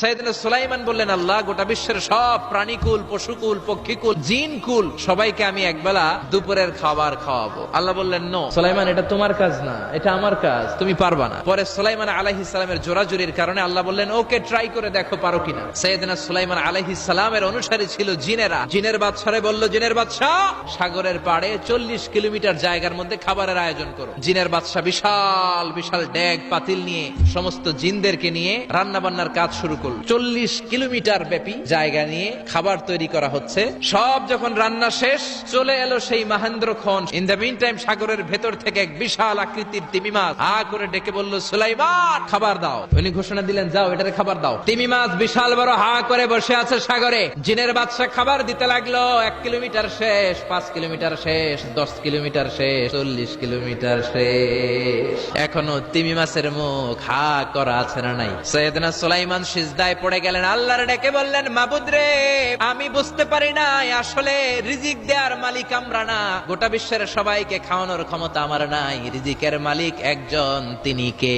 সাইয়েদনা সুলাইমান বললেন, আল্লাহ, গোটা বিশ্বের সব প্রাণীকুল, পশুকুল, পক্ষীকুল, জিনকুল সবাইকে আমি একবেলা দুপুরের খাবার খাওয়াবো। আল্লাহ বললেন, নো সুলাইমান, এটা তোমার কাজ না, এটা আমার কাজ, তুমি পারবা না। পরে সুলাইমান আলাইহিস সালামের জোরাজুরির কারণে আল্লাহ বললেন, ওকে, ট্রাই করে দেখো পারো কিনা। সাইয়েদনা সুলাইমান আলাইহিস সালামের অনুসারী ছিল জিনেরা। জিনের বাদশারে বলল, জিনের বাদশা, সাগরের পাড়ে 40 কিলোমিটার জায়গার মধ্যে খাবারের আয়োজন করো। জিনের বাদশা বিশাল বিশাল ডেগ পাতিল নিয়ে সমস্ত জিনদেরকে নিয়ে রান্না বান্নার কাজ শুরু করল। 40 কিলোমিটার ব্যাপী জায়গা নিয়ে খাবার তৈরি করা হচ্ছে। সব যখন রান্না শেষ, চলে এলো সেই মহেন্দ্রক্ষণ। ইন দ্য মিন টাইম সাগরের ভেতর থেকে এক বিশাল আকৃতির তিমি মাছ হা করে ডেকে বলল, সুলাইমান, খাবার দাও। উনি ঘোষণা দিলেন, যাও, এটারে খাবার দাও। তিমি মাছ বিশাল বড় হা করে বসে আছে সাগরে। জিনের বাদশা খাবার দিতে লাগলো। 1 কিলোমিটার শেষ, 5 কিলোমিটার শেষ, 10 কিলোমিটার শেষ, 40 কিলোমিটার শেষ। এখনো তিমি মাছের মুখ হা করা আছে না নাই? সাইয়েদনা সুলাইমান সিজদায় পড়ে গেলেন, আল্লাহর ডেকে বললেন, মাবুদ রে, আমি বুঝতে পারি না, আসলে রিজিক দেওয়ার মালিক আমরা না, গোটা বিশ্বের সবাইকে খাওয়ানোর ক্ষমতা আমার নাই, রিজিকের মালিক একজন, তিনি কে?